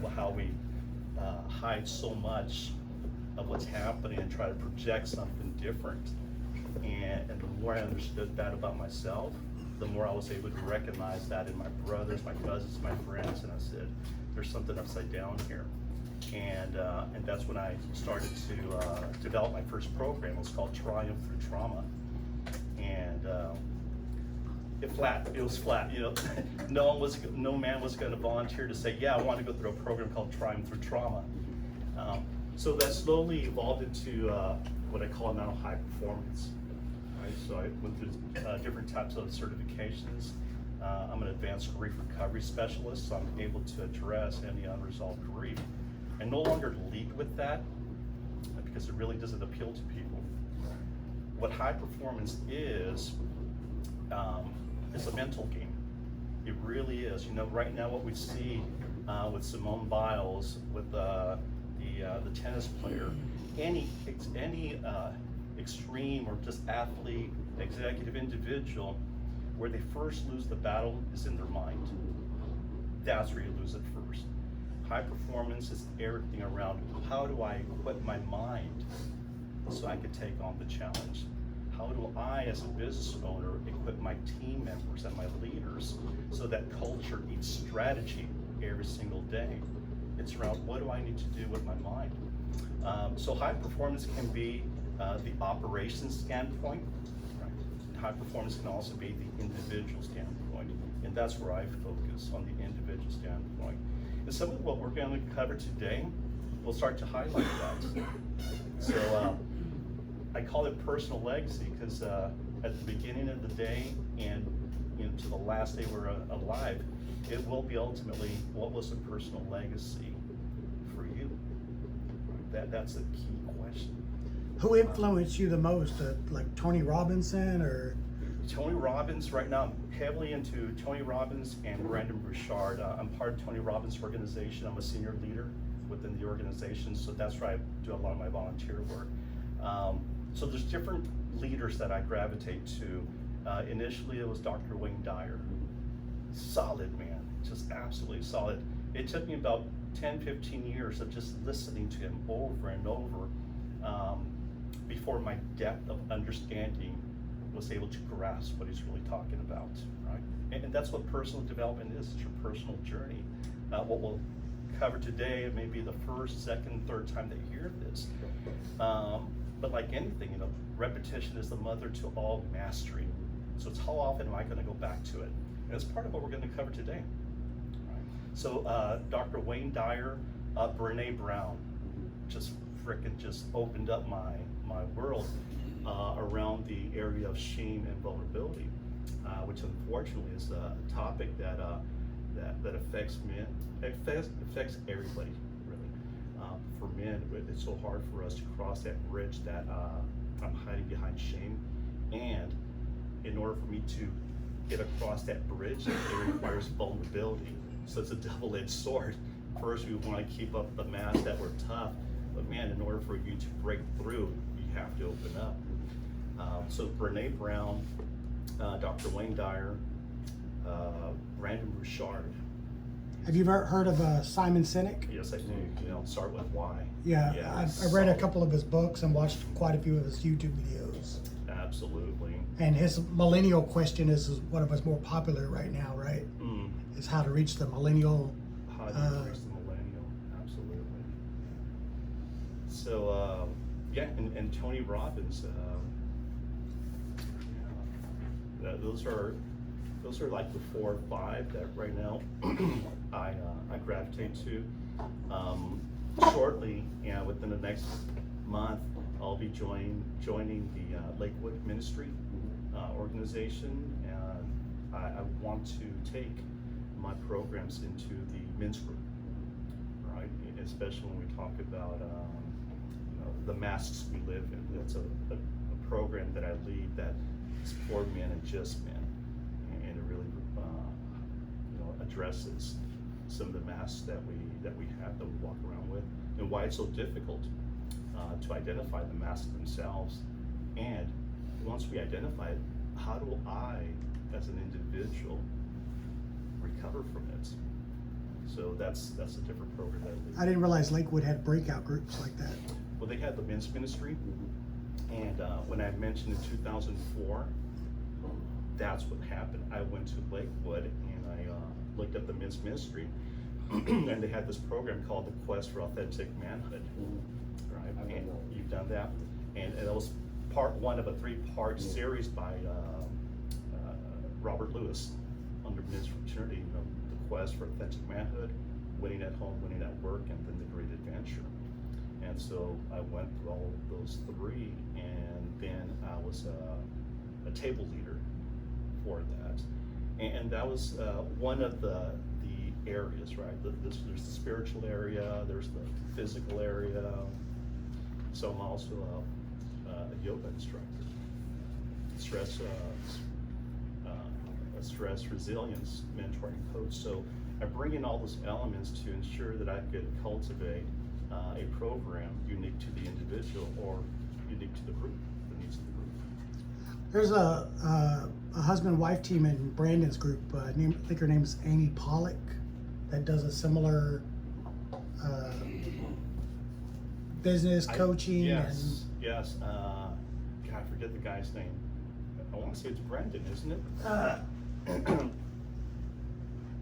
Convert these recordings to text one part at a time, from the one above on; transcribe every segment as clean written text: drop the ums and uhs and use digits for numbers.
how we hide so much of what's happening and try to project something different. And the more I understood that about myself, the more I was able to recognize that in my brothers, my cousins, my friends, and I said, there's something upside down here. And that's when I started to develop my first program. It was called Triumph Through Trauma. And it was flat, you know. No man was going to volunteer to say, yeah, I want to go through a program called Triumph Through Trauma. So that slowly evolved into what I call now high performance. Right? So I went through different types of certifications. I'm an advanced grief recovery specialist, so I'm able to address any unresolved grief. I no longer lead with that because it really doesn't appeal to people. What high performance is a mental game. It really is. You know, right now what we see with Simone Biles, with the tennis player, any extreme or just athlete, executive individual, where they first lose the battle is in their mind. That's where you lose it first. High performance is everything around how do I equip my mind so I can take on the challenge? How do I, as a business owner, equip my team members and my leaders so that culture eats strategy every single day? It's around what do I need to do with my mind? So high performance can be the operations standpoint. Right? High performance can also be the individual standpoint, and that's where I focus, on the individual standpoint. And some of what we're going to cover today will start to highlight that. So I call it personal legacy because at the beginning of the day and to the last day we're alive, it will be ultimately what was a personal legacy for you. That's a key question. Who influenced you the most? Like Tony Robinson or? Tony Robbins, right now I'm heavily into Tony Robbins and Brandon Bouchard. I'm part of Tony Robbins' organization. I'm a senior leader within the organization, so that's where I do a lot of my volunteer work. So there's different leaders that I gravitate to. Initially it was Dr. Wayne Dyer. Solid man, just absolutely solid. It took me about 10-15 years of just listening to him over and over before my depth of understanding was able to grasp what he's really talking about, right? And that's what personal development is. It's your personal journey. What we'll cover today may be the first, second, third time that you hear this. But like anything, repetition is the mother to all mastery. So it's how often am I going to go back to it? And it's part of what we're going to cover today. Right? So Dr. Wayne Dyer, Brene Brown, just opened up my world around the area of shame and vulnerability, which unfortunately is a topic that affects men, affects everybody really. For men, it's so hard for us to cross that bridge that I'm hiding behind shame, and in order for me to get across that bridge, it requires vulnerability. So it's a double-edged sword. First, we want to keep up the mask that we're tough, but man, in order for you to break through, you have to open up. So Brene Brown, Dr. Wayne Dyer, Brandon Bouchard. Have you ever heard of Simon Sinek? Yes, I do. Start with why. Yeah, I've read a couple of his books and watched quite a few of his YouTube videos. Absolutely. And his millennial question is one of his more popular right now, right? Is how to reach the millennial. How do you reach the millennial? Absolutely. So and Tony Robbins. Those are like the 4 or 5 that right now I gravitate to. Shortly, within the next month, I'll be joining the Lakewood Ministry organization, and I want to take my programs into the men's group, right? Especially when we talk about the masks we live in. It's a program that I lead that is for men and just men, and it really addresses some of the masks that we have that we walk around with, and why it's so difficult to identify the masks themselves. And once we identify it, how do I, as an individual, recover from it? So that's a different program that I I didn't realize Lakewood had breakout groups like that. Well, they had the men's ministry, and when I mentioned in 2004, that's what happened. I went to Lakewood and I looked up the men's ministry, and they had this program called the Quest for Authentic Manhood, right? And you've done that, and it was part one of a 3-part series by Robert Lewis under men's fraternity. You know, the Quest for Authentic Manhood, winning at home, winning at work, and then the Great Adventure. And so I went through all of those 3, and then I was a table leader for that. And that was one of the areas, right? There's the spiritual area, there's the physical area. So I'm also a yoga instructor, stress resilience mentoring coach. So I bring in all those elements to ensure that I could cultivate a program unique to the individual or unique to the group, the needs of the group. There's a husband-wife team in Brandon's group. I think her name is Amy Pollock, that does a similar business coaching. Yes. God, I forget the guy's name. I want to say it's Brandon, isn't it?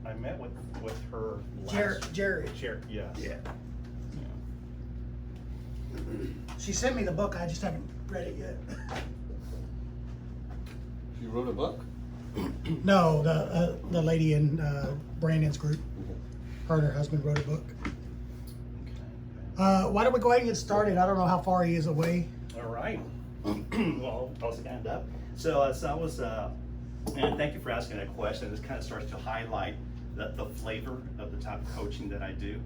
I met with her last. Jerry. Yes. Yeah. She sent me the book. I just haven't read it yet. She wrote a book? No, the lady in Brandon's group. Her and her husband wrote a book. Why don't we go ahead and get started? I don't know how far he is away. All right. Well, I'll stand up. So I was, and thank you for asking that question. This kind of starts to highlight the flavor of the type of coaching that I do.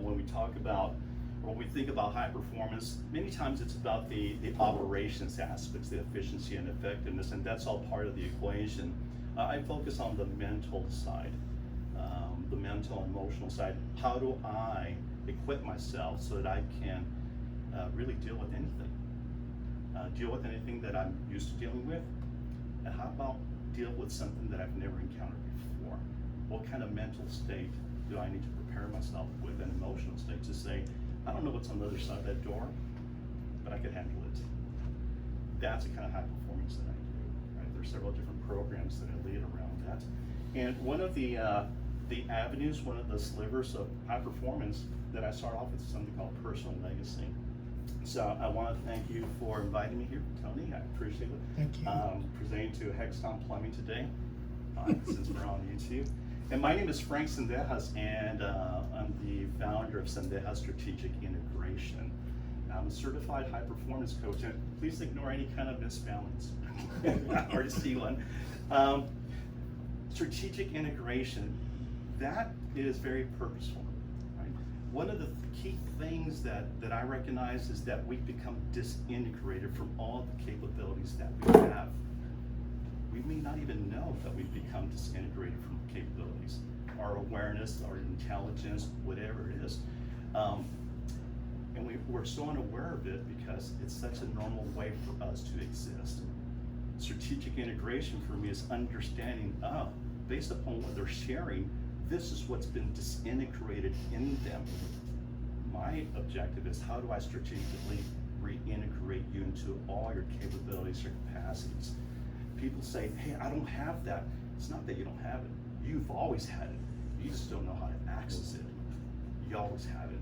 When we talk about, when we think about high performance, many times it's about the operations aspects, the efficiency and effectiveness, and that's all part of the equation. I focus on the mental side, the mental and emotional side. How do I equip myself so that I can really deal with anything? Deal with anything that I'm used to dealing with? And how about deal with something that I've never encountered before? What kind of mental state do I need to prepare myself with, an emotional state to say, I don't know what's on the other side of that door, but I can handle it. That's the kind of high performance that I do, right? There's several different programs that I lead around that. And one of the avenues, one of the slivers of high performance that I start off with is something called personal legacy. So I want to thank you for inviting me here, Tony. I appreciate it. Thank you. Presenting to Hexagon Plumbing today, since we're on YouTube. And my name is Frank Zendejas, and I'm the founder of Zendejas Strategic Integration. I'm a certified high performance coach, and please ignore any kind of misspellings. I already see one. Strategic integration, that is very purposeful. Right? One of the key things that I recognize is that we become disintegrated from all the capabilities that we have. We may not even know that we've become disintegrated from capabilities, our awareness, our intelligence, whatever it is. And we're so unaware of it because it's such a normal way for us to exist. Strategic integration for me is understanding, based upon what they're sharing, this is what's been disintegrated in them. My objective is, how do I strategically reintegrate you into all your capabilities, your capacities? People say, hey, I don't have that. It's not that you don't have it. You've always had it. You just don't know how to access it. You always have it.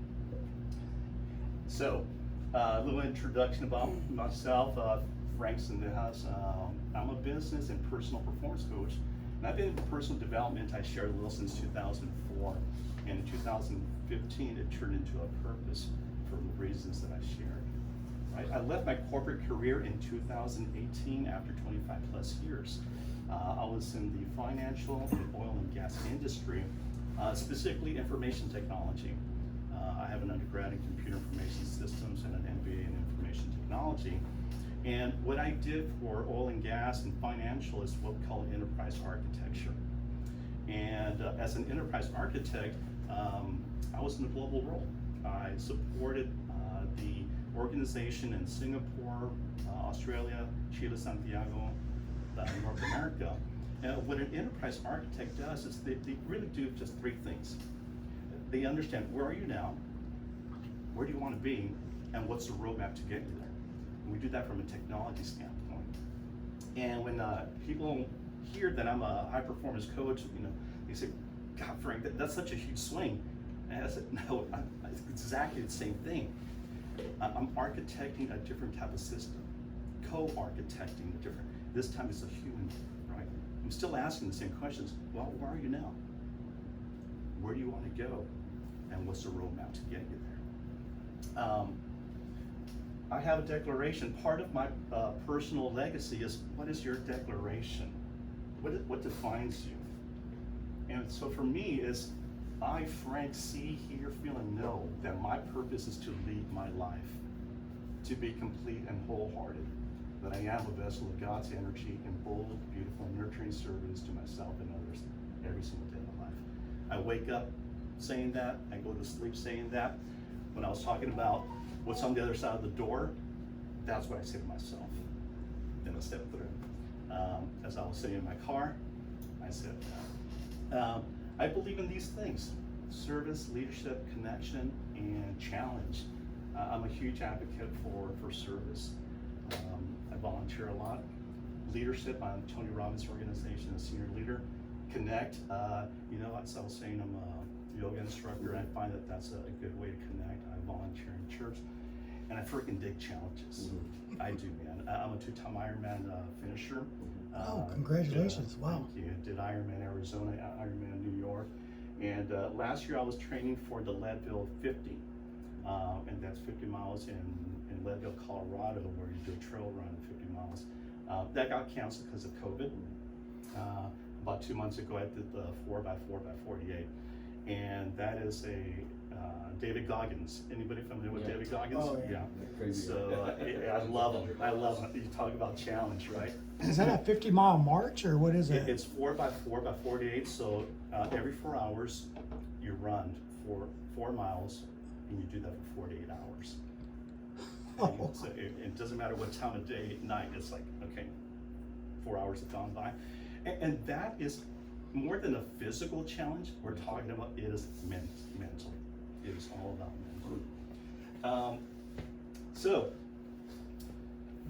So, a little introduction about myself, Frank Zendejas. I'm a business and personal performance coach. And I've been in personal development, I shared a little since 2004. And in 2015, it turned into a purpose for the reasons that I shared. I left my corporate career in 2018 after 25 plus years. I was in the financial and oil and gas industry, specifically information technology. I have an undergrad in computer information systems and an MBA in information technology. And what I did for oil and gas and financial is what we call enterprise architecture. And as an enterprise architect, I was in a global role. I supported the organization in Singapore, Australia, Chile, Santiago, North America. And what an enterprise architect does is they really do just 3 things. they understand where are you now, where do you want to be, and what's the roadmap to get you there. And we do that from a technology standpoint. And when people hear that I'm a high performance coach, they say, God, Frank, that's such a huge swing. And I said, no, it's exactly the same thing. I'm architecting a different type of system, co-architecting a different. This time it's a human, right? I'm still asking the same questions. Well, where are you now? Where do you want to go? And what's the roadmap to get you there? I have a declaration. Part of my personal legacy is, what is your declaration? What defines you? And so for me is, I, Frank, see, hear, feel, and know that my purpose is to lead my life, to be complete and wholehearted, that I am a vessel of God's energy in bold, beautiful, nurturing service to myself and others every single day of my life. I wake up saying that, I go to sleep saying that. When I was talking about what's on the other side of the door, that's what I say to myself. Then I step through. As I was sitting in my car, I said, I believe in these things: service, leadership, connection, and challenge. I'm a huge advocate for service. I volunteer a lot. Leadership, I'm Tony Robbins' organization, a senior leader. Connect, as I was saying, I'm a yoga instructor. I find that that's a good way to connect. I volunteer in church, and I freaking dig challenges. Mm-hmm. I do, man. I'm a 2-time Ironman finisher. Oh, congratulations! Wow. Thank you. Did Ironman Arizona, Ironman New York, and last year I was training for the Leadville 50, and that's 50 miles in Leadville, Colorado, where you do a trail run 50 miles. That got canceled because of COVID. About 2 months ago, I did the 4x4x48, and that is a David Goggins. Anybody familiar with David Goggins? Oh, yeah. Crazy. So I love him. I love him. You talk about challenge, right? Is that a 50-mile march, or what is it? It's 4x4x48. So every 4 hours, you run for 4 miles, and you do that for 48 hours. Oh. So it doesn't matter what time of day, night. It's like, okay, 4 hours have gone by, and that is more than a physical challenge. We're talking about it is mental. It is all about mental. So,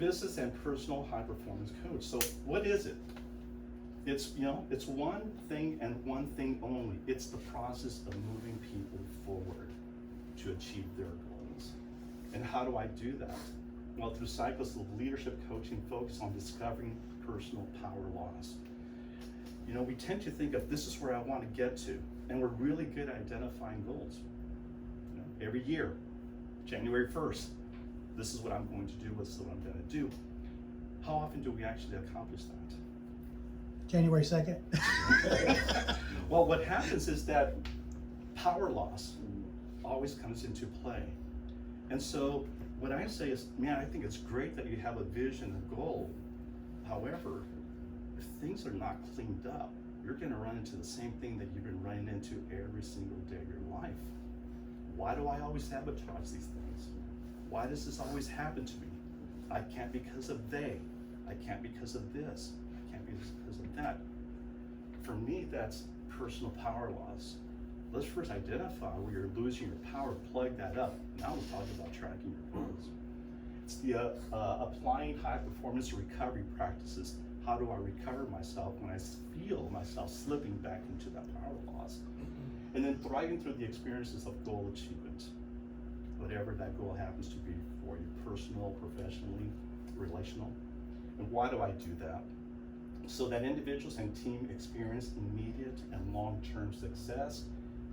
business and personal high performance coach. So, what is it? It's it's one thing and one thing only. It's the process of moving people forward to achieve their goals. And how do I do that? Well, through cycles of leadership coaching focused on discovering personal power laws. We tend to think of this is where I want to get to, and we're really good at identifying goals. Every year, January 1st, this is what I'm going to do, this is what I'm going to do. How often do we actually accomplish that? January 2nd. Well, what happens is that power loss always comes into play. And so what I say is, man, I think it's great that you have a vision, a goal. However, if things are not cleaned up, you're going to run into the same thing that you've been running into every single day of your life. Why do I always sabotage these things? Why does this always happen to me? I can't because of they. I can't because of this. I can't because of that. For me, that's personal power loss. Let's first identify where you're losing your power, plug that up. Now we're talking about tracking your goals. It's the applying high performance recovery practices. How do I recover myself when I feel myself slipping back into that power loss? And then thriving through the experiences of goal achievement, whatever that goal happens to be for you, personal, professionally, relational. And why do I do that? So that individuals and team experience immediate and long-term success,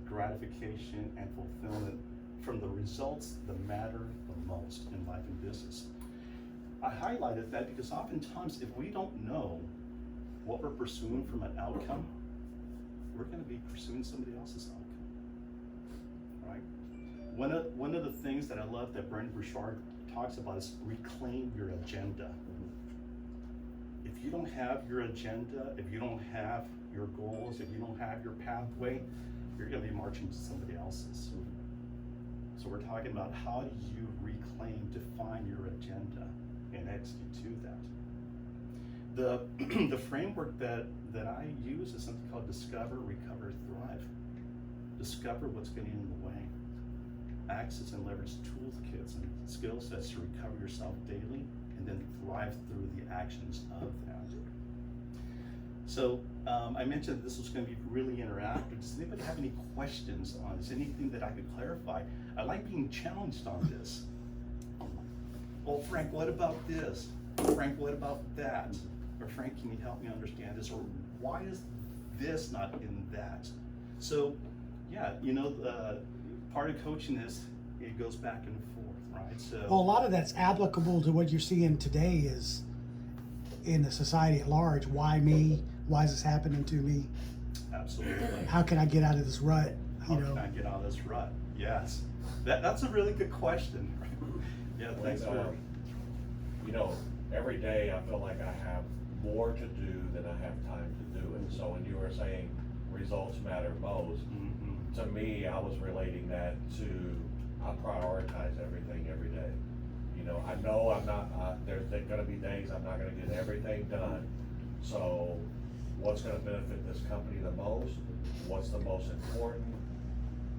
gratification, and fulfillment from the results that matter the most in life and business. I highlighted that because oftentimes if we don't know what we're pursuing from an outcome, we're going to be pursuing somebody else's outcome, right? One of the things that I love that Brendon Burchard talks about is reclaim your agenda. If you don't have your agenda, if you don't have your goals, if you don't have your pathway, you're going to be marching to somebody else's. So we're talking about how do you reclaim, define your agenda, and execute to that. The framework that I use is something called Discover, Recover, Thrive. discover what's getting in the way, access and leverage toolkits and skill sets to recover yourself daily, and then thrive through the actions of that. So I mentioned this was going to be really interactive. Does anybody have any questions on this? Anything that I could clarify? I like being challenged on this. Well, Frank, what about this? Frank, what about that? Or Frank, can you help me understand this? Or why is this not in that? So, yeah, you know, part of coaching is it goes back and forth, right? So, Well, a lot of that's applicable to what you're seeing today is in the society at large. Why me? Why is this happening to me? absolutely. How can I get out of this rut? How can I get out of this rut? Yes, that's a really good question. Yeah, thanks for. You know, every day I feel like I have more to do than I have time to do it. So when you were saying results matter most, to me, I was relating that to I prioritize everything every day. You know I'm not, there's gonna be days I'm not gonna get everything done. So what's gonna benefit this company the most? What's the most important?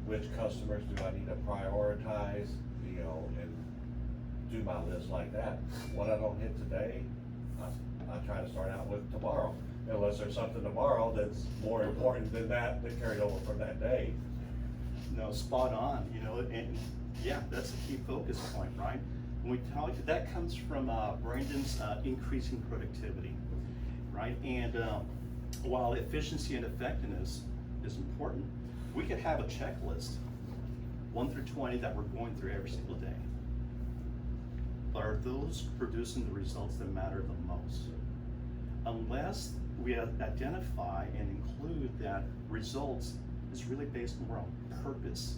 Which customers do I need to prioritize? You know, and do my list like that. What I don't hit today, I try to start out with tomorrow. Unless there's something tomorrow that's more important than that carried over from that day. No, spot on, you know, and yeah, that's a key focus point, right? When we talk, that comes from Brandon's increasing productivity, right? And while efficiency and effectiveness is important, we could have a checklist, 1 through 20, that we're going through every single day. But are those producing the results that matter the most? Unless we identify and include that results is really based more on purpose.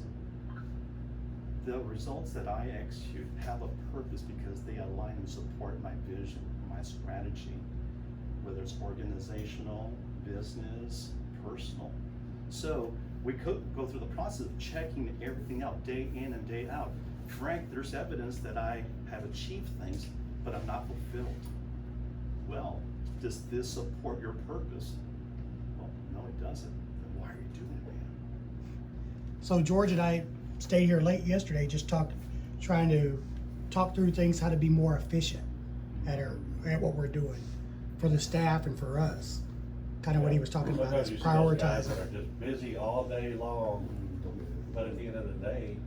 The results that I execute have a purpose because they align and support my vision, my strategy, whether it's organizational, business, personal. So we could go through the process of checking everything out day in and day out. Frank, there's evidence that I have achieved things, but I'm not fulfilled. Well, does this support your purpose? Well, no, it doesn't. Then why are you doing it, man? So George and I stayed here late yesterday, just trying to talk through things, how to be more efficient at what we're doing for the staff and for us. Kind of what he was talking about is Sometimes you see those guys prioritizing. that are just busy all day long, but at the end of the day,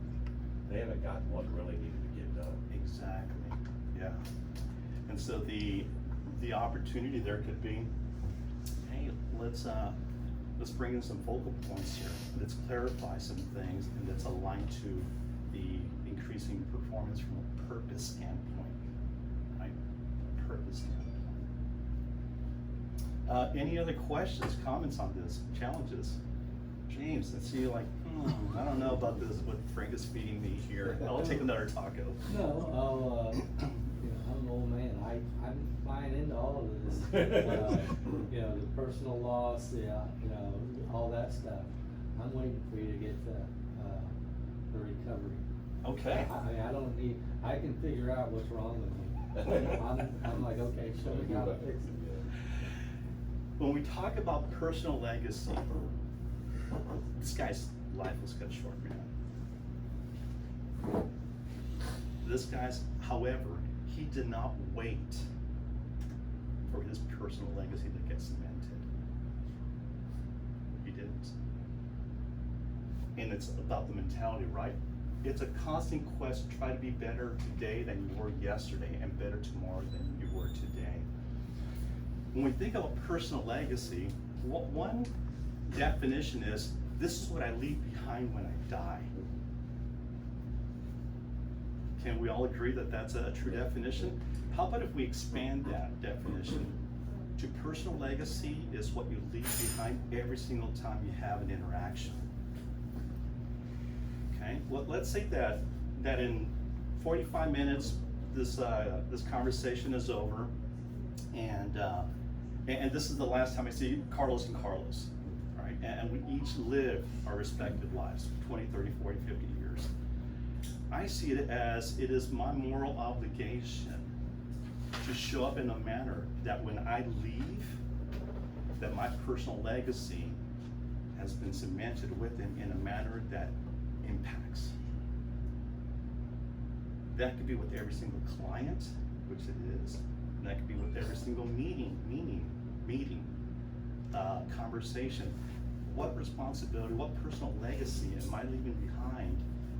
they haven't gotten what really needed to get done. Exactly, yeah. And so the opportunity there could be, hey, let's bring in some focal points here. Let's clarify some things, and let's align to the increasing performance from a purpose standpoint, right? Purpose standpoint. Any other questions, comments on this, challenges? James, I see you like, I don't know about this, what Frank is feeding me here. I'll take another taco. No, I'll, you know, I'm an old man. I'm buying into all of this. You know, the personal loss, you know, all that stuff. I'm waiting for you to get the recovery. Okay. I don't need, I can figure out what's wrong with me. I'm like, okay, show me how to fix it. When we talk about personal legacy, this guy's life was cut short, man. This guy's, however, he did not wait for his personal legacy to get cemented. He didn't. And it's about the mentality, right? It's a constant quest to try to be better today than you were yesterday and better tomorrow than you were today. When we think about personal legacy, one definition is, this is what I leave behind when I die. Can we all agree that that's a true definition? How about if we expand that definition to personal legacy is what you leave behind every single time you have an interaction. Okay, well, let's say that in 45 minutes, this conversation is over, and this is the last time I see Carlos and Carlos, right? And we each live our respective lives, 20, 30, 40, 50 years. I see it as it is my moral obligation to show up in a manner that when I leave, that my personal legacy has been cemented with him in a manner that impacts. That could be with every single client, which it is, and that could be with every single meeting, conversation. What responsibility, what personal legacy am I leaving behind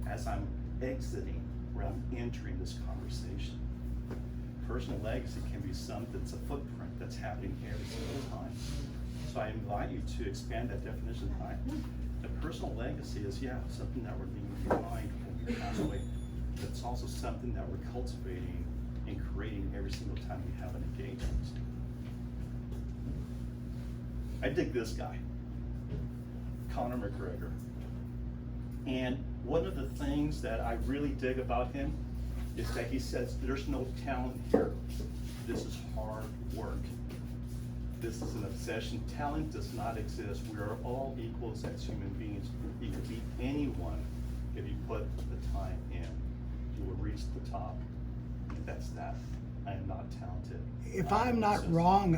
as I'm exiting or I'm entering this conversation? Personal legacy can be something that's a footprint that's happening every single time. So I invite you to expand that definition. The personal legacy is, something that we're leaving behind when we pass away. But it's also something that we're cultivating and creating every single time we have an engagement. I dig this guy, Conor McGregor. And one of the things that I really dig about him is that he says, there's no talent here. This is hard work. This is an obsession. Talent does not exist. We are all equals as human beings. You could be anyone if you put the time in. You will reach the top. That's that. I am not talented. If I'm not wrong,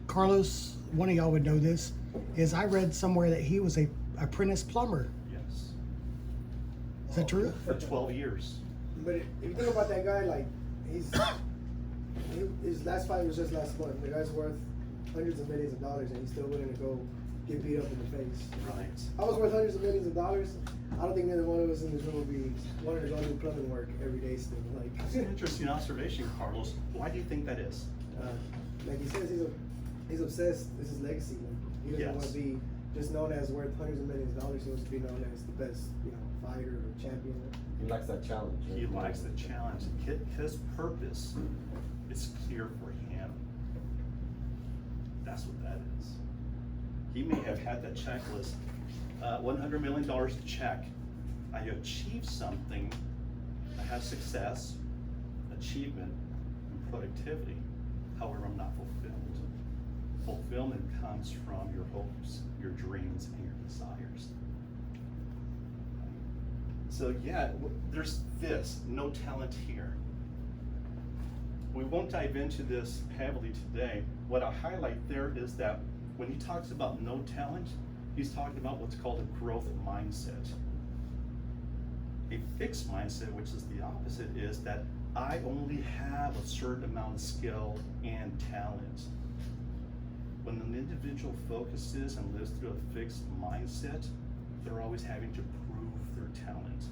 Carlos, one of y'all would know this, is I read somewhere that he was a apprentice plumber. Yes. Is that true? For 12 years. But if you think about that guy, like, his last fight was just last month. The guy's worth hundreds of millions of dollars, and he's still willing to go get beat up in the face. Right. I was worth hundreds of millions of dollars. I don't think neither one of us in this room would be wanting to go do plumbing work every day still. Like, That's an interesting observation, Carlos. Why do you think that is? like he says, he's obsessed. This is legacy. He doesn't want to be just known as worth hundreds of millions of dollars. He wants to be known as the best, fighter or champion. He likes that challenge. He likes the challenge. His purpose is clear for him. That's what that is. He may have had that checklist, $100 million to check. I achieved something. I have success, achievement, and productivity. However, I'm not fulfilled. Fulfillment comes from your hopes, your dreams, and your desires. So there's this, no talent here. We won't dive into this heavily today. What I'll highlight there is that when he talks about no talent, he's talking about what's called a growth mindset. A fixed mindset, which is the opposite, is that I only have a certain amount of skill and talent. When an individual focuses and lives through a fixed mindset, they're always having to prove their talent.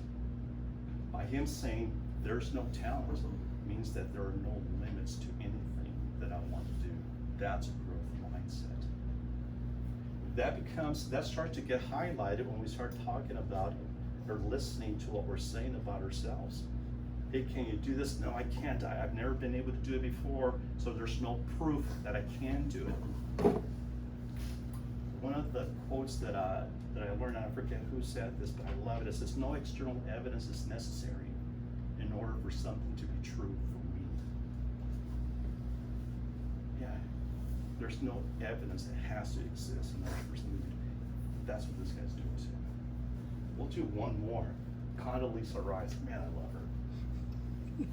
By him saying there's no talent means that there are no limits to anything that I want to do. That's a growth mindset. That starts to get highlighted when we start talking about or listening to what we're saying about ourselves. Hey, can you do this? No, I can't. I've never been able to do it before, so there's no proof that I can do it. One of the quotes that I learned, I forget who said this, but I love it. It says, no external evidence is necessary in order for something to be true for me. Yeah, there's no evidence that has to exist in order for something to be. That's what this guy's doing too. We'll do one more. Condoleezza Rice, man, I love her.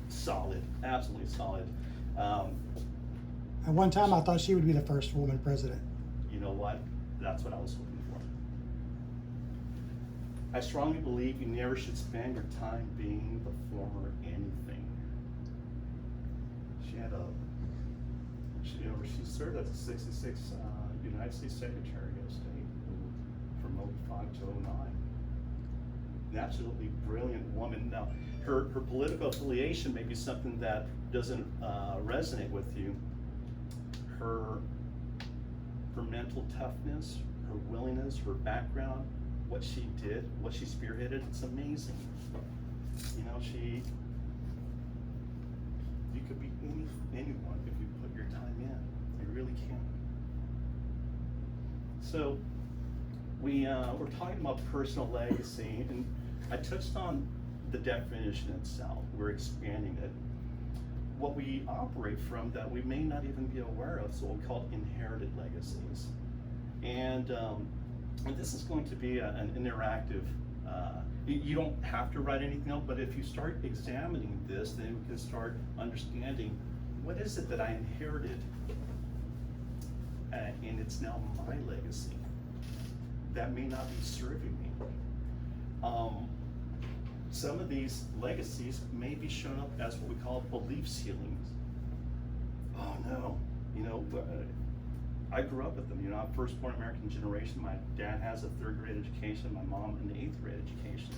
Solid, absolutely solid. At one time, I thought she would be the first woman president. You know what? That's what I was hoping for. I strongly believe you never should spend your time being the former anything. She served as a 66 United States Secretary of State from 05 to 09. An absolutely brilliant woman. Now, her political affiliation may be something that doesn't resonate with you. Her mental toughness, her willingness, her background, what she did, what she spearheaded, it's amazing. You know, you could be anyone if you put your time in. You really can. So we're talking about personal legacy, and I touched on the definition itself. We're expanding it. What we operate from that we may not even be aware of, so we'll call it inherited legacies. And this is going to be an interactive, you don't have to write anything out, but if you start examining this, then we can start understanding what is it that I inherited, and it's now my legacy. that may not be serving me. Some of these legacies may be shown up as what we call belief ceilings. Oh no, I grew up with them. I'm first-born American generation. My dad has a third-grade education. My mom an eighth-grade education.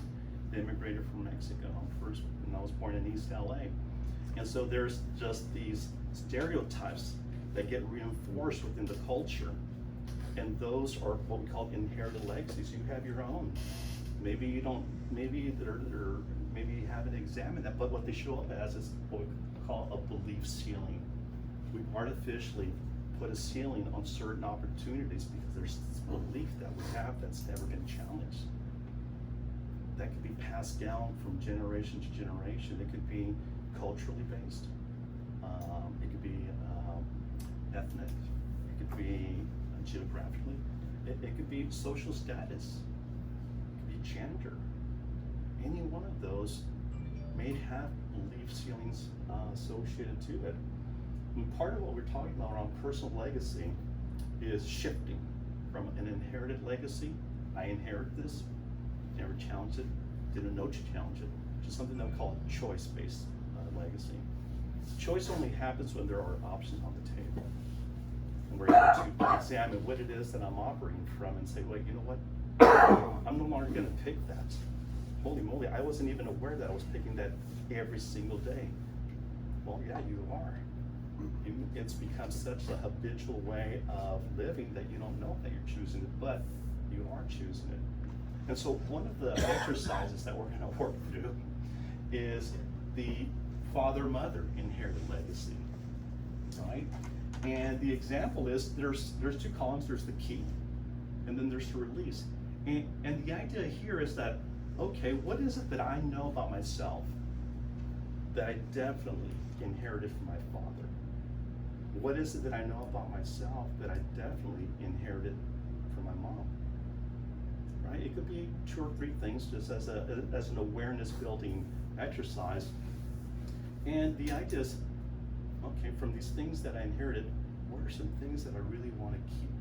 They immigrated from Mexico first, and I was born in East LA. And so there's just these stereotypes that get reinforced within the culture, and those are what we call inherited legacies. You have your own. Maybe you don't. Maybe you haven't examined that. But what they show up as is what we call a belief ceiling. We artificially put a ceiling on certain opportunities because there's this belief that we have that's never been challenged. That could be passed down from generation to generation. It could be culturally based. It could be ethnic. It could be geographically. It could be social status. It could be gender. Any one of those may have belief ceilings associated to it. And part of what we're talking about around personal legacy is shifting from an inherited legacy. I inherit this, never challenged it, didn't know to challenge it, to something that we call choice-based legacy. Choice only happens when there are options on the table. And we're able to examine what it is that I'm operating from and say, well, you know what? I'm no longer gonna pick that. Holy moly, I wasn't even aware that I was picking that every single day. Well, yeah, you are. It's become such a habitual way of living that you don't know that you're choosing it, but you are choosing it. And so one of the exercises that we're gonna work through is the father-mother inherited legacy, right? And the example is, there's two columns. There's the key, and then there's the release. And the idea here is that, okay, what is it that I know about myself that I definitely inherited from my father? What is it that I know about myself that I definitely inherited from my mom? Right? It could be 2 or 3 things just as an awareness building exercise. And the idea is, okay, from these things that I inherited, what are some things that I really want to keep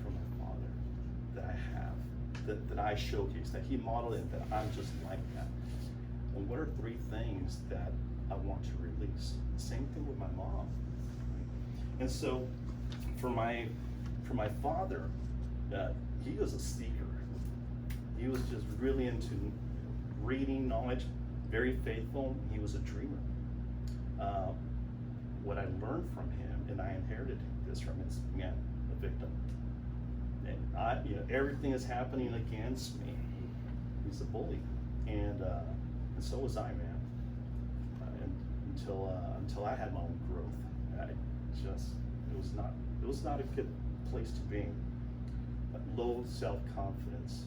from my father that I have, that I showcase, that he modeled it, that I'm just like that? And what are 3 things that I want to release? Same thing with my mom. And so for my father, he was a seeker. He was just really into reading knowledge, very faithful. He was a dreamer. What I learned from him, and I inherited this from him, is, again, a victim. And everything is happening against me. He's a bully, and so was I, man. And until I had my own growth, it was not a good place to be. Low self-confidence,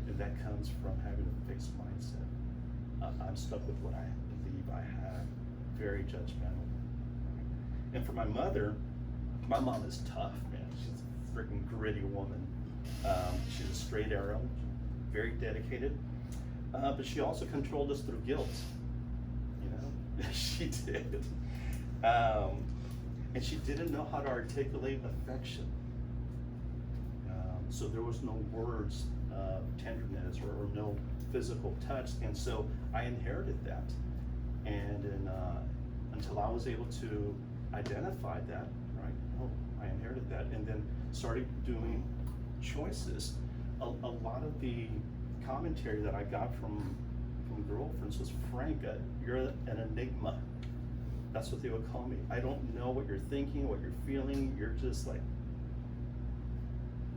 and that comes from having a fixed mindset. I'm stuck with what I believe I have, very judgmental. And for my mother, my mom is tough, man. She's a freaking gritty woman. She's a straight arrow, very dedicated, but she also controlled us through guilt. She did. And she didn't know how to articulate affection. So there was no words of tenderness or no physical touch, and so I inherited that. And until I was able to identify that, right? Oh, I inherited that, and then started doing choices. A lot of the commentary that I got from girlfriends was, Frank, you're an enigma. That's what they would call me. I don't know what you're thinking, what you're feeling. You're just like.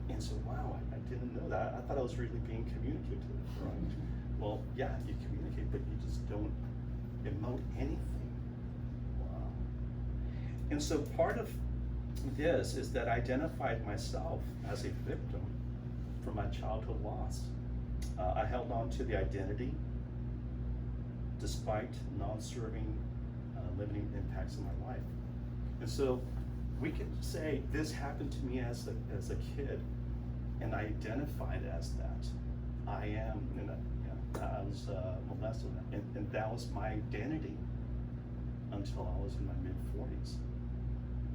And so, wow, I didn't know that. I thought I was really being communicative, right? Well, yeah, you communicate, but you just don't emote anything. Wow. And so part of this is that I identified myself as a victim from my childhood loss. I held on to the identity despite non-serving limiting impacts in my life. And so we can say this happened to me as a kid, and I identified as that. I am, I was molested, and that was my identity until I was in my mid-40s.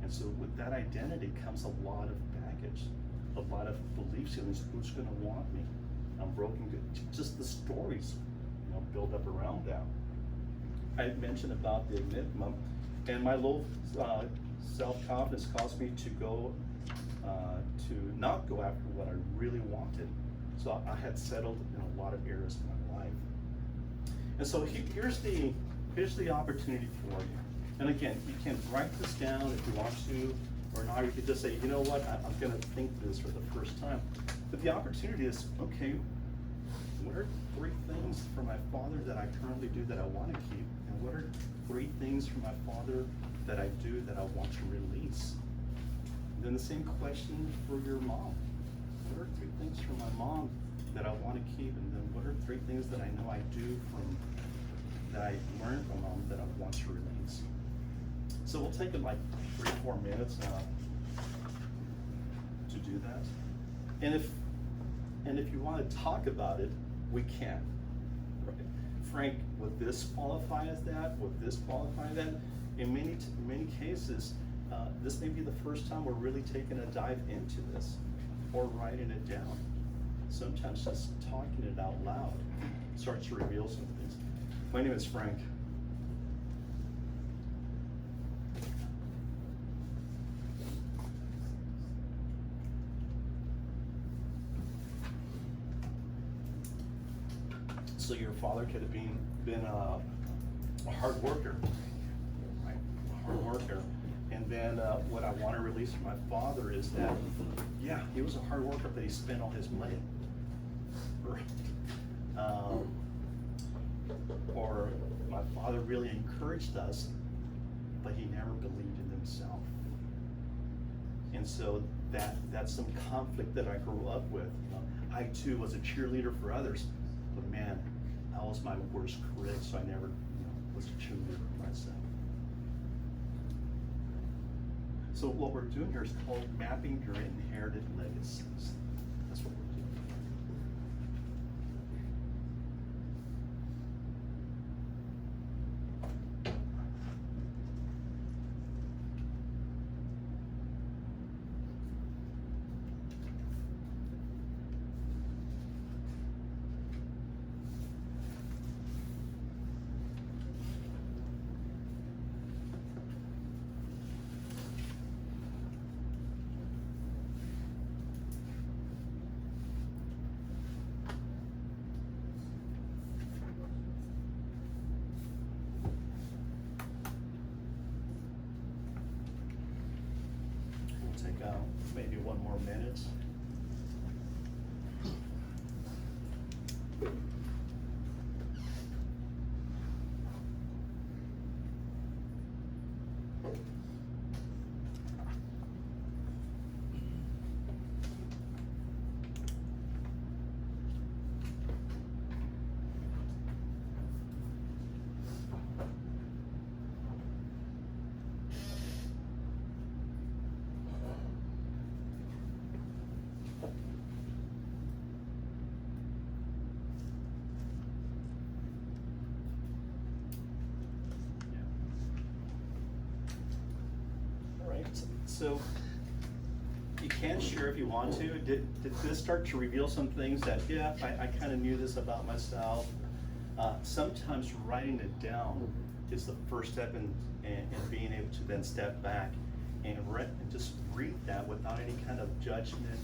And so with that identity comes a lot of baggage. a lot of belief systems. Who's gonna want me? I'm broken. Just the stories, build up around that. I mentioned about the enigma, and my low self-confidence caused me to not go after what I really wanted. So I had settled in a lot of areas of my life. And so here's the opportunity for you. And again, you can write this down if you want to, or not. You could just say, you know what, I'm gonna think this for the first time. But the opportunity is, okay, what are 3 things from my father that I currently do that I want to keep? And what are 3 things from my father that I do that I want to release? And then the same question for your mom. What are 3 things from my mom that I want to keep? And then what are 3 things that I know I do that I learned from mom that I want to release? So we'll take it like 3 or 4 minutes to do that. And if you want to talk about it, we can. Right? Frank, would this qualify as that? Would this qualify as that? In many cases, this may be the first time we're really taking a dive into this or writing it down. Sometimes just talking it out loud starts to reveal some things. My name is Frank. So your father could have been a hard worker, right? A hard worker. And then what I want to release from my father is that, yeah, he was a hard worker, but he spent all his money. Or my father really encouraged us, but he never believed in himself. And so that's some conflict that I grew up with. I too was a cheerleader for others, but man, I was my worst critic, so I never was a cheerleader for myself. So what we're doing here is called mapping your inherited legacies. That's what we're doing. Take maybe 1 more minute. So you can share if you want to. Did this start to reveal some things that, yeah, I kind of knew this about myself? Sometimes writing it down is the first step in being able to then step back and just read that without any kind of judgment,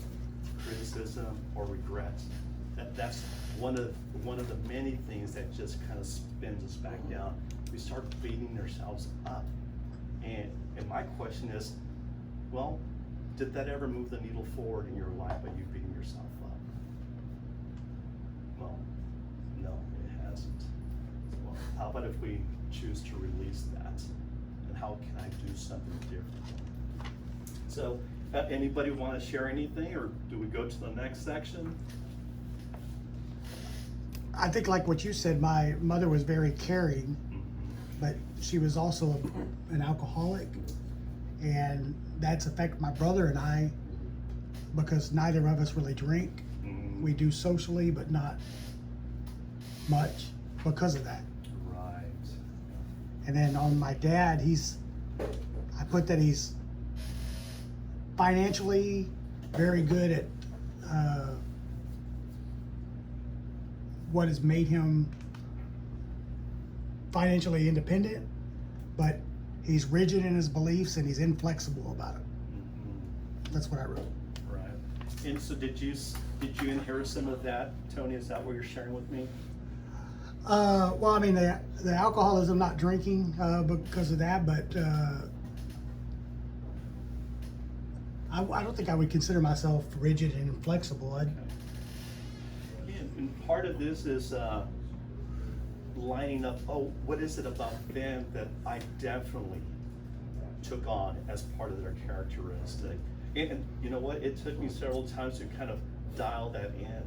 criticism, or regret. That's one of the many things that just kind of spins us back down. We start beating ourselves up. And my question is, well, did that ever move the needle forward in your life by you beating yourself up? Well, no, it hasn't. Well, how about if we choose to release that? And how can I do something different? So, anybody want to share anything, or do we go to the next section? I think like what you said, my mother was very caring, but she was also an alcoholic, and that's affected my brother and I, because neither of us really drink. Mm-hmm. We do socially, but not much because of that. Right. And then on my dad, I put that he's financially very good at what has made him financially independent, but he's rigid in his beliefs and he's inflexible about it. That's what I wrote. Right. And so did you inherit some of that, Tony? Is that what you're sharing with me? Well, I mean, the alcoholism, not drinking because of that, but I don't think I would consider myself rigid and inflexible. And part of this is lining up, oh, what is it about them that I definitely took on as part of their characteristic? And you know what? It took me several times to kind of dial that in.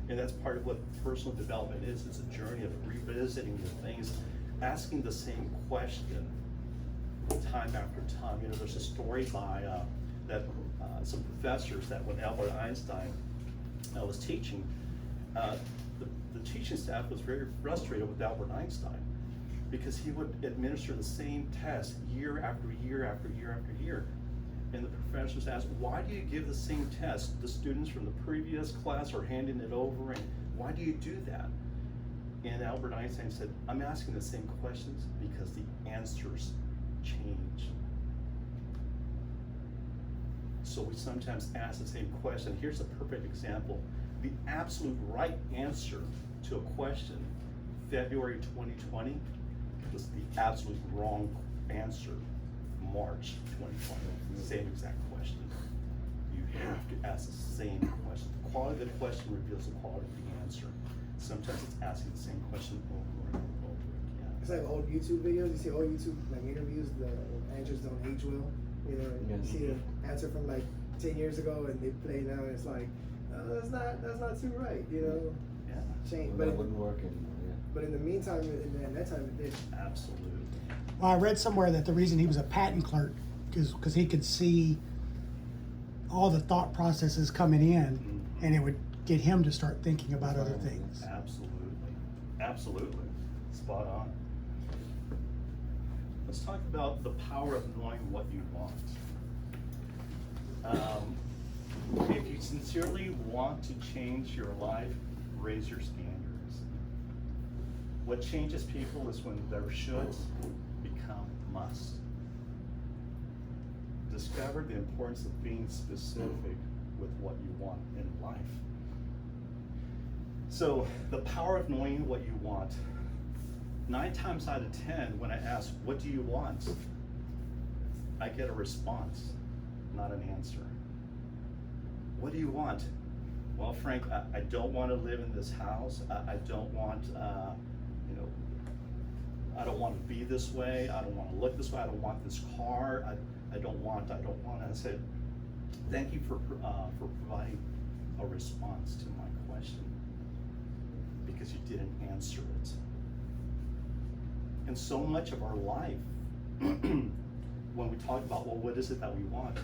And that's part of what personal development is. It's a journey of revisiting the things, asking the same question time after time. You know, there's a story by some professors that when Albert Einstein was teaching, the teaching staff was very frustrated with Albert Einstein because he would administer the same test year after year after year after year. And the professors asked, why do you give the same test? The students from the previous class are handing it over, and why do you do that? And Albert Einstein said, I'm asking the same questions because the answers change. So we sometimes ask the same question. Here's a perfect example. The absolute right answer to a question, February 2020, was the absolute wrong answer, March 2020. Same exact question. You have to ask the same question. The quality of the question reveals the quality of the answer. Sometimes it's asking the same question over and over again. It's like old YouTube videos. You see old YouTube like interviews. The answers don't age well. You know, you see an answer from like 10 years ago, and they play now, and it's like, that's not too right. You know, Yeah. change. Well, But that wouldn't work anymore, but in the meantime, in that time, it did. Absolutely. Well, I read somewhere that the reason he was a patent clerk is because he could see all the thought processes coming in, and it would get him to start thinking about other things. Absolutely. Absolutely. Spot on. Let's talk about the power of knowing what you want. If you sincerely want to change your life, raise your standards. What changes people is when their shoulds become musts. Discover the importance of being specific with what you want in life. So the power of knowing what you want. 9 times out of 10, when I ask, what do you want? I get a response, not an answer. What do you want? Well, Frank, I don't want to live in this house. I don't want, I don't want to be this way. I don't want to look this way. I don't want this car. I don't want. I said, thank you for providing a response to my question, because you didn't answer it. And so much of our life, when we talk about, well, what is it that we want?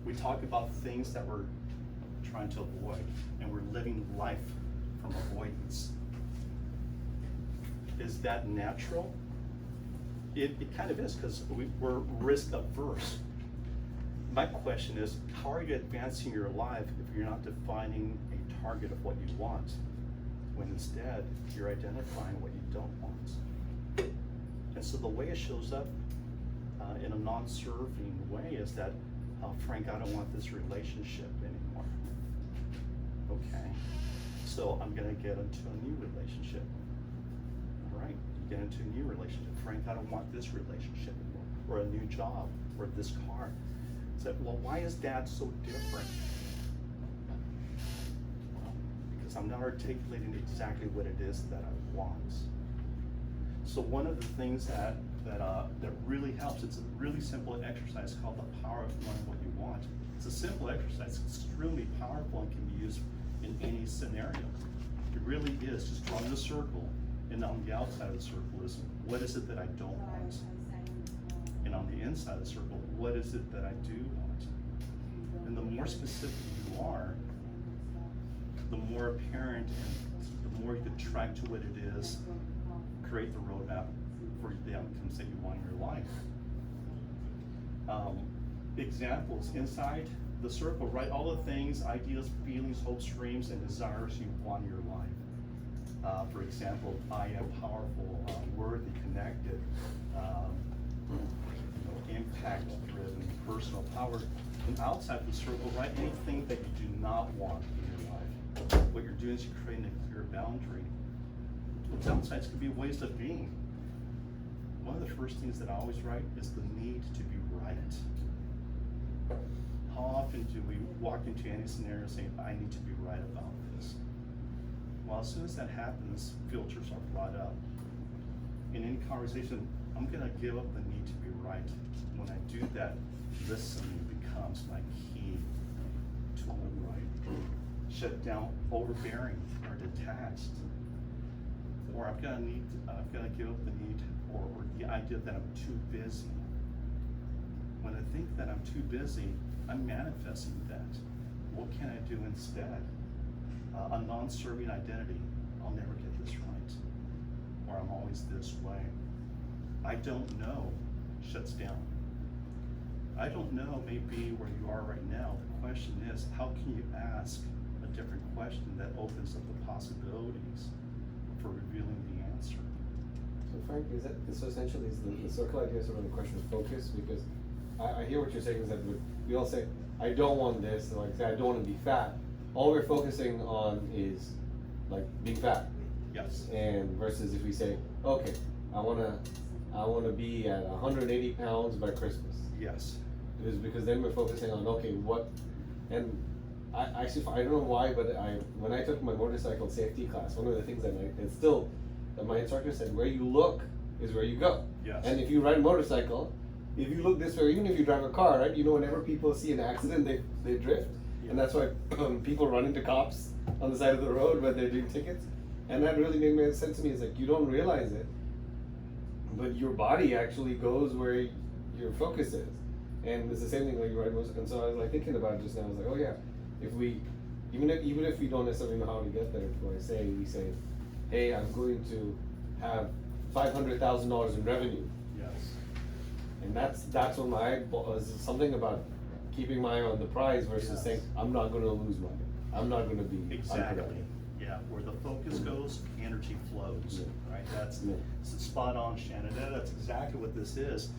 We talk about things that we're trying to avoid, and we're living life from avoidance. Is that natural? It kind of is, because we're risk averse. My question is, how are you advancing your life if you're not defining a target of what you want, when instead you're identifying what you don't want? And so the way it shows up in a non-serving way is that, Frank, I don't want this relationship anymore. Okay, so I'm gonna get into a new relationship. All right, you get into a new relationship. Frank, I don't want this relationship anymore, or a new job, or this car. So, well, why is that so different? Well, because I'm not articulating exactly what it is that I want. So one of the things that really helps, it's a really simple exercise called the power of knowing what you want. It's a simple exercise, it's extremely powerful and can be used in any scenario. It really is, just drawing a circle, and on the outside of the circle is, what is it that I don't want? And on the inside of the circle, what is it that I do want? And the more specific you are, the more apparent and the more you can track to what it is, create the roadmap for the outcomes that you want in your life. Examples inside the circle, right? All the things, ideas, feelings, hopes, dreams, and desires you want in your life. For example, I am powerful, worthy, connected, impact-driven, personal power. And outside the circle, right? Anything that you do not want in your life. What you're doing is you're creating a clear boundary. The downsides could be ways of being. One of the first things that I always write is the need to be right. How often do we walk into any scenario saying, I need to be right about this? Well, as soon as that happens, filters are brought up. In any conversation, I'm gonna give up the need to be right. When I do that, listening becomes my key to live right. Shut down overbearing or detached. Or I'm gonna give up the need or the idea that I'm too busy. When I think that I'm too busy, I'm manifesting that. What can I do instead? A non-serving identity. I'll never get this right. Or I'm always this way. I don't know shuts down. I don't know may be where you are right now. The question is, how can you ask a different question that opens up the possibilities for revealing the answer? So Frank, so essentially is the circle idea sort of the question of focus? Because I hear what you're saying is that we all say, I don't want this, and like say I don't want to be fat. All we're focusing on is like being fat. Yes. And versus if we say, okay, I wanna be at 180 pounds by Christmas. Yes. It is because then we're focusing on okay, what, and I actually I don't know why, but when I took my motorcycle safety class, one of the things that my instructor said, where you look is where you go. Yes. And if you ride a motorcycle, if you look this way, even if you drive a car, right? You know, whenever people see an accident, they drift, Yeah. and that's why people run into cops on the side of the road when they're doing tickets. And that really made sense to me. It's like you don't realize it, but your body actually goes where your focus is, and it's the same thing when you ride motorcycle. And so I was like thinking about it just now. I was like, oh yeah, if we, even if we don't necessarily know how to get there, we say, hey, I'm going to have $500,000 in revenue. Yes. And that's what my was something about keeping my eye on the prize versus Yes. saying I'm not going to lose money. I'm not going to be Exactly. unproductive. Yeah, where the focus goes, energy flows, Yeah. right? That's Yeah. spot on, Shannon. That's exactly what this is.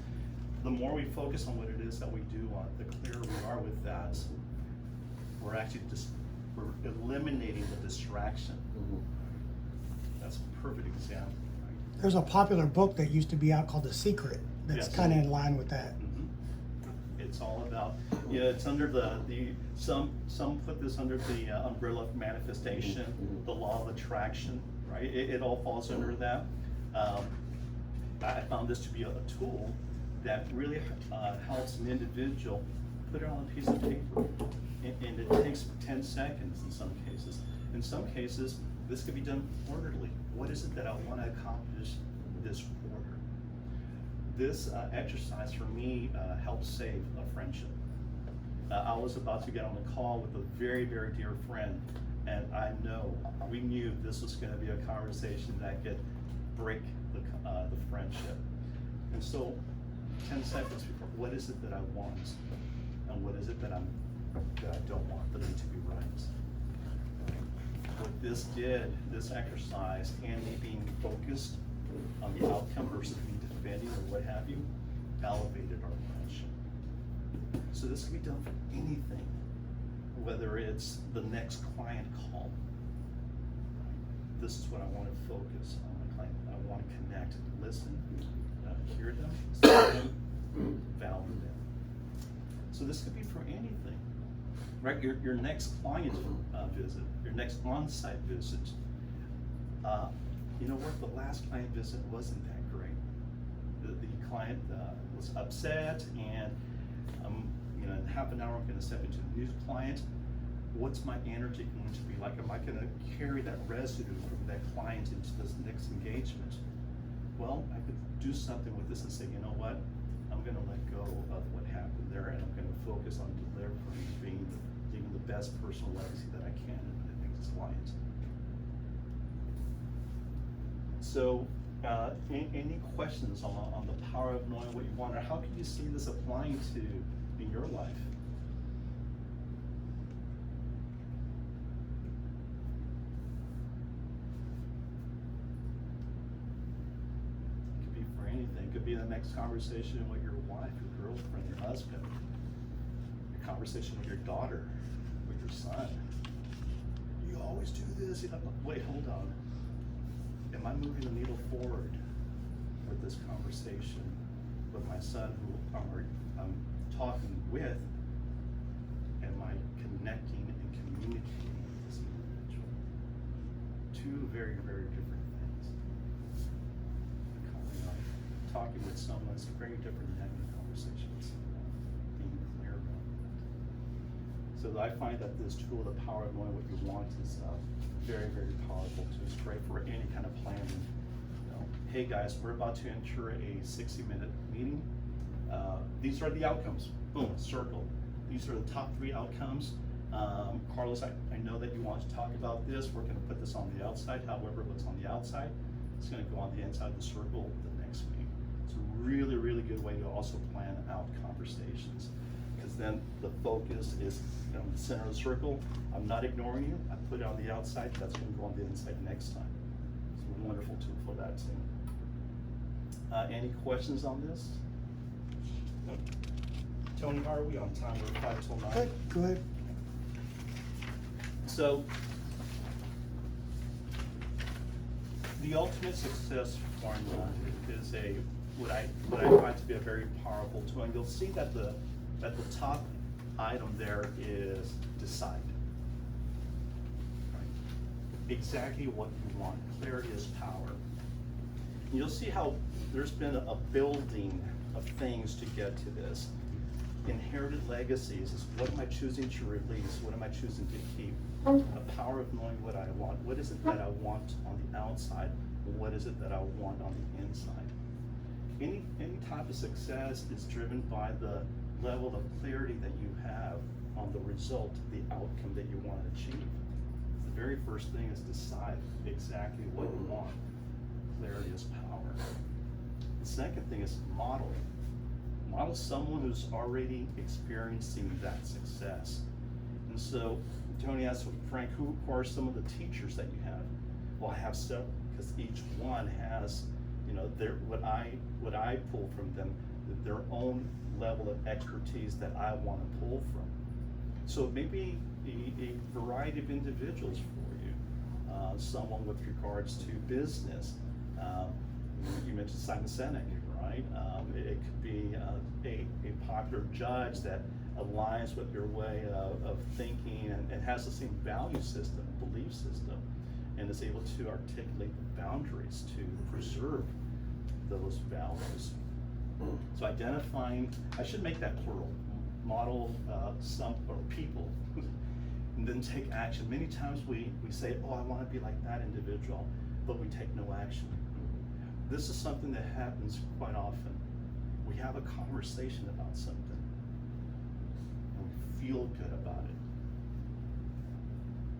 The more we focus on what it is that we do on, the clearer we are with that. We're actually we're eliminating the distraction. Mhm. That's a perfect example, right? There's a popular book that used to be out called The Secret that's Yes. kind of in line with that. It's all about, it's under some put this under the umbrella of manifestation, Mhm. the law of attraction, right? It all falls under that. I found this to be a tool that really helps an individual put it on a piece of paper. And it takes 10 seconds in some cases. In some cases, this could be done orderly. What is it that I want to accomplish this quarter? This exercise for me helped save a friendship. I was about to get on a call with a very, very dear friend, and we knew this was going to be a conversation that could break the friendship. And so, 10 seconds before, what is it that I want, and what is it that I don't want, that need to be right? What this did, this exercise, and me being focused on the outcome versus me defending or what have you, elevated our friendship. So this can be done for anything, whether it's the next client call. This is what I want to focus on my client. I want to connect, listen, hear them, see them, value them. So this could be for anything, right? Your next client visit, your next on-site visit. You know what? The last client visit wasn't that great. The client was upset, and in half an hour I'm going to step into the new client. What's my energy going to be like? Am I going to carry that residue from that client into this next engagement? Well, I could do something with this and say, you know what? I'm going to let go of what happened there, and I'm going to focus on delivering, being the best personal legacy that I can in the next client. So, any questions on the power of knowing what you want, or how can you see this applying to in your life? be the next conversation with your wife, your girlfriend, your husband, your conversation with your daughter, with your son. You always do this. You're like, wait, hold on. Am I moving the needle forward with this conversation with my son who I'm talking with? Am I connecting and communicating with this individual? Two very, very different things. Talking with someone is very different than having a conversation with someone, being clear about it. So I find that this tool, the power of knowing what you want, is very, very powerful too. It's great for any kind of planning. You know, hey guys, we're about to enter a 60-minute meeting. These are the outcomes. Boom, circle. These are the top 3 outcomes. Carlos, I know that you want to talk about this. We're going to put this on the outside. However, what's on the outside, it's going to go on the inside of the circle the next week. It's a really, really good way to also plan out conversations, because then the focus is, you know, in the center of the circle. I'm not ignoring you. I put it on the outside. That's going to go on the inside next time. It's a wonderful tool for that too. Any questions on this? No. Tony, how are we on time? We're 5 till 9. Good, go ahead. So, the ultimate success formula is what I find to be a very powerful tool, and you'll see that the top item there is decide. Right? Exactly what you want. Clarity is power. And you'll see how there's been a building of things to get to this. Inherited legacies is, what am I choosing to release? What am I choosing to keep? The power of knowing what I want. What is it that I want on the outside? What is it that I want on the inside? Any type of success is driven by the level of clarity that you have on the result, the outcome that you want to achieve. The very first thing is decide exactly what you want. Clarity is power. The second thing is modeling. Model someone who's already experiencing that success. And so Tony asked Frank, who are some of the teachers that you have? Well, I have several, because each one has, you know, what I pull from them, their own level of expertise that I want to pull from. So it may be a variety of individuals for you. Someone with regards to business. You mentioned Simon Sinek, right? It could be a popular judge that aligns with your way of thinking and has the same value system, belief system, and is able to articulate the boundaries to preserve those values. So identifying, I should make that plural, model some or people, and then take action. Many times we say, oh, I want to be like that individual, but we take no action. This is something that happens quite often. We have a conversation about something, and we feel good about it.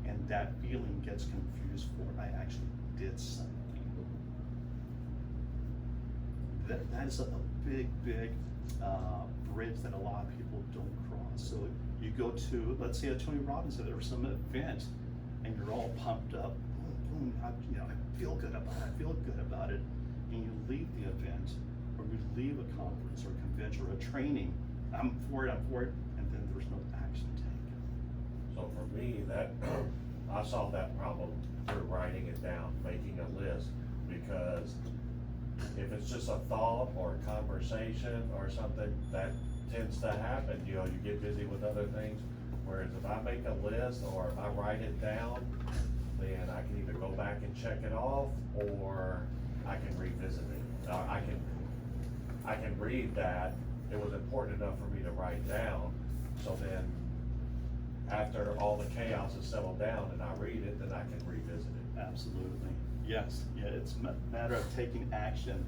And that feeling gets confused for, I actually did something. That is a big bridge that a lot of people don't cross. So you go to, let's say a Tony Robbins event or some event, and you're all pumped up, boom, boom, I feel good about it. And you leave the event, or you leave a conference or a convention or a training, I'm for it, and then there's no action taken. So for me, that I solved that problem through writing it down, making a list, because if it's just a thought or a conversation or something, that tends to happen. You know, you get busy with other things. Whereas if I make a list or if I write it down, then I can either go back and check it off, or I can revisit it. I can read that. It was important enough for me to write down. So then, after all the chaos has settled down and I read it, then I can revisit it. Absolutely. Yes. Yeah. It's a matter of taking action.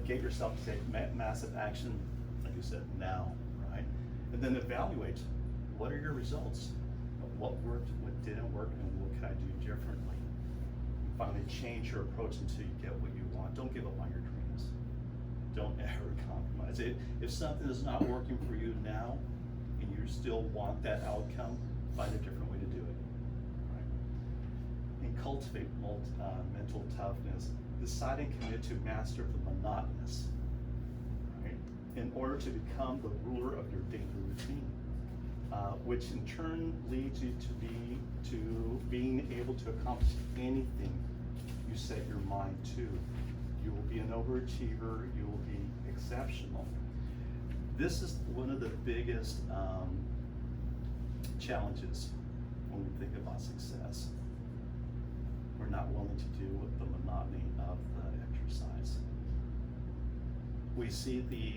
Get yourself to take massive action, like you said, now, right? And then evaluate. What are your results? What worked? What didn't work? And what can I do differently? Finally, change your approach until you get what you want. Don't give up on your dreams. Don't ever compromise. If something is not working for you now, and you still want that outcome, find a different way to do it. Right? And cultivate mental toughness. Decide and commit to master the monotonous. in order to become the ruler of your daily routine, which in turn leads you to being able to accomplish anything you set your mind to. You will be an overachiever, you will be exceptional. This is one of the biggest challenges when we think about success. We're not willing to deal with the monotony of the exercise. We see the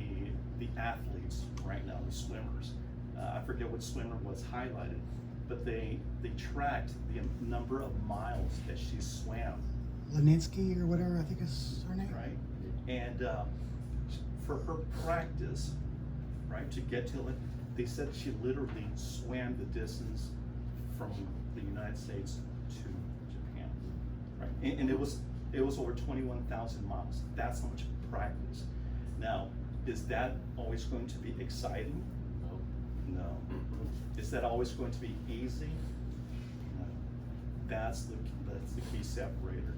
athletes right now, the swimmers. I forget what swimmer was highlighted, but they tracked the number of miles that she swam. Leninsky or whatever, I think is her name. Right? And for her practice, right, to get to it, they said she literally swam the distance from the United States to Japan, right? And it was over 21,000 miles. That's how much practice. Now, is that always going to be exciting? No. Is that always going to be easy? No. That's the key separator.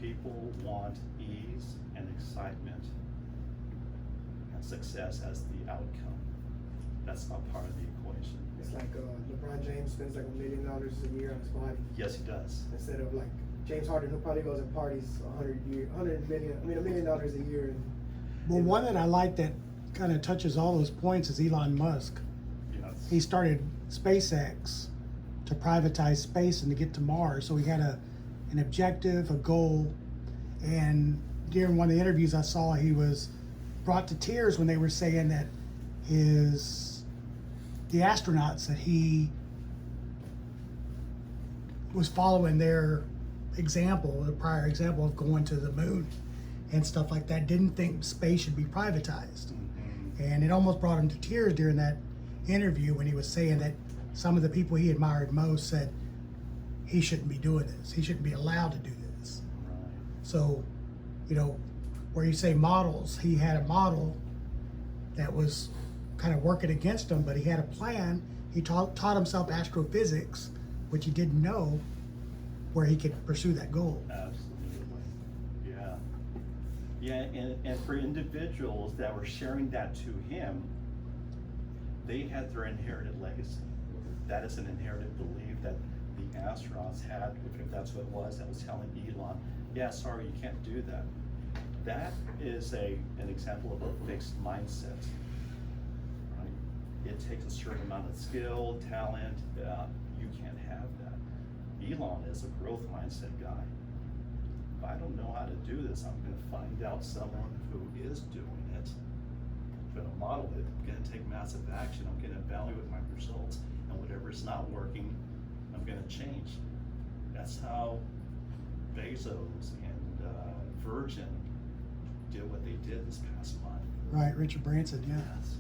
People want ease and excitement, and success as the outcome. That's not part of the equation. It's like LeBron James spends like $1 million a year on his body. Yes, he does. Instead of like James Harden, who probably goes and parties $1 million a year. And, Well, one that I like that kind of touches all those points is Elon Musk. Yes. He started SpaceX to privatize space and to get to Mars. So he had an objective, a goal, and during one of the interviews I saw, he was brought to tears when they were saying that the astronauts that he was following their example, the prior example of going to the moon and stuff like that, didn't think space should be privatized. And it almost brought him to tears during that interview when he was saying that some of the people he admired most said he shouldn't be doing this. He shouldn't be allowed to do this. Right. So, you know, where you say models, he had a model that was kind of working against him, but he had a plan. He taught himself astrophysics, which he didn't know, where he could pursue that goal. Absolutely. Yeah. Yeah, and for individuals that were sharing that to him, they had their inherited legacy. That is an inherited belief that the astronauts had, if that's what it was, that was telling Elon, yeah, sorry, you can't do that. That is an example of a fixed mindset, right? It takes a certain amount of skill, talent, you can't have that. Elon is a growth mindset guy. If I don't know how to do this, I'm gonna find out someone who is doing it. I'm gonna model it, I'm gonna take massive action, I'm gonna evaluate my results, and whatever's not working, I'm gonna change. That's how Bezos and Virgin did what they did this past month. Right, Richard Branson, yeah. Yes.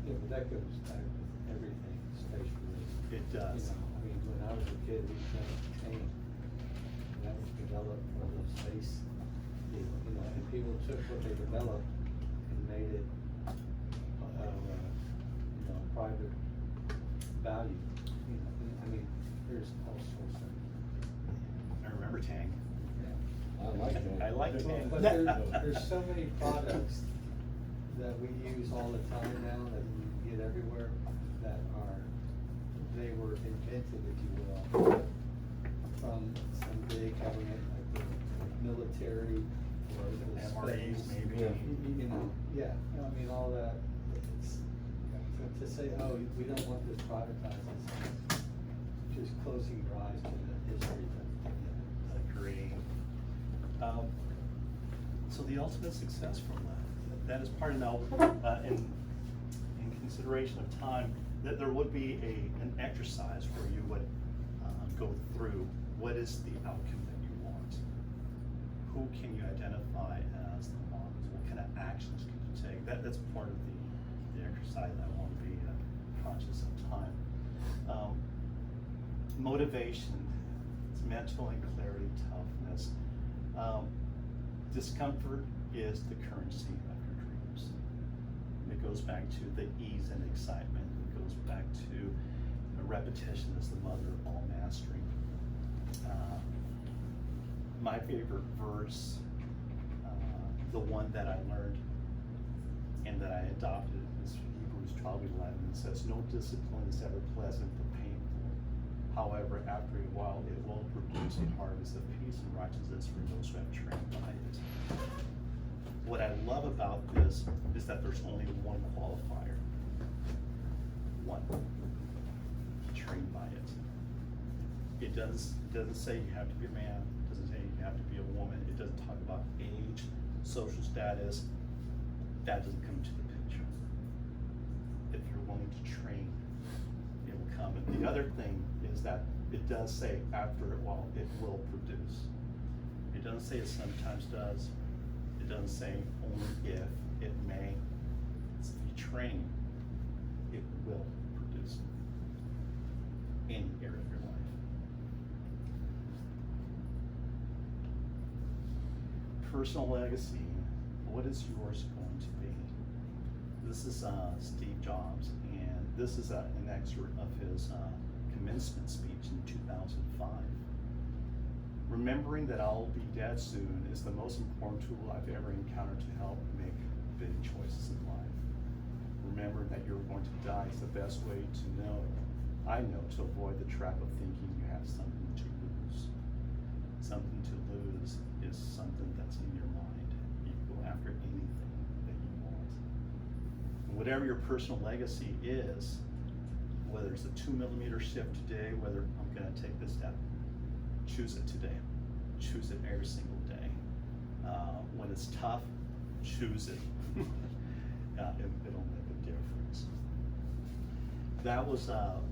Yeah, but that goes back with everything, spatially. It does. You know, I mean, when I was a kid, we had a tank that was developed for the space, you know, and people took what they developed and made it, you know, private value. You know, I mean, there's all sorts of. I remember Tang. I like that. I like Tang. But there's so many products that we use all the time now that you get everywhere that they were invented, if you will, from some big government, like the military or the MREs space. maybe. You know, yeah, I mean, all that, it's, to say, oh, we don't want this privatized, it's just closing your eyes to the history of it. Agree. So the ultimate success from that is part of now, in consideration of time, that there would be an exercise where you would go through what is the outcome that you want. Who can you identify as the models? What kind of actions can you take? That's part of the exercise, and I want to be conscious of time. Motivation, it's mental and clarity, toughness. Discomfort is the currency of your dreams. It goes back to the ease and excitement. It goes back to repetition is the mother of all mastery. My favorite verse, the one that I learned and that I adopted is Hebrews 12:11. It says, "No discipline is ever pleasant but painful. However, after a while, it will produce a harvest of peace and righteousness for those who have trained by it." What I love about this is that there's only one qualifier. One. Trained by it. It doesn't say you have to be a man. It doesn't say you have to be a woman. It doesn't talk about age, social status. That doesn't come into the picture. If you're willing to train, it will come. And the other thing is that it does say after a while it will produce. It doesn't say it sometimes does. It doesn't say only if, it may. It's if you train, it will produce in any area of your life. Personal legacy, what is yours going to be? This is Steve Jobs, and this is an excerpt of his commencement speech in 2005. Remembering that I'll be dead soon is the most important tool I've ever encountered to help make big choices in life. Remembering that you're going to die is the best way to know, I know, to avoid the trap of thinking you have something to lose. Something to lose is something that's in your mind. You go after anything that you want. And whatever your personal legacy is, whether it's a 2mm shift today, whether I'm gonna take this step, choose it today. Choose it every single day. When it's tough, choose it. It'll make a difference. That was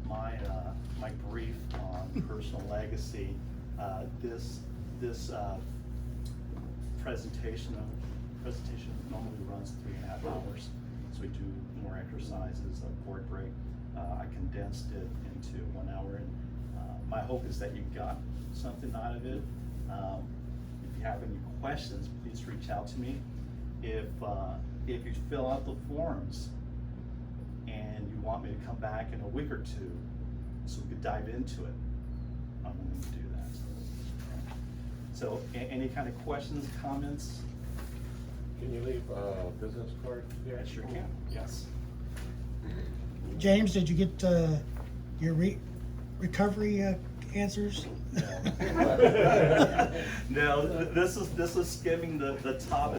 my brief on personal legacy. This presentation normally runs 3.5 hours. So we do more exercises, a board break. I condensed it into 1 hour, and my hope is that you got something out of it. If you have any questions, please reach out to me. If you fill out the forms and you want me to come back in a week or two so we could dive into it, I'm willing to do that. So any kind of questions, comments? Can you leave a business card here? I sure can, yes. James, did you get your recovery answers? No, this is skimming the top.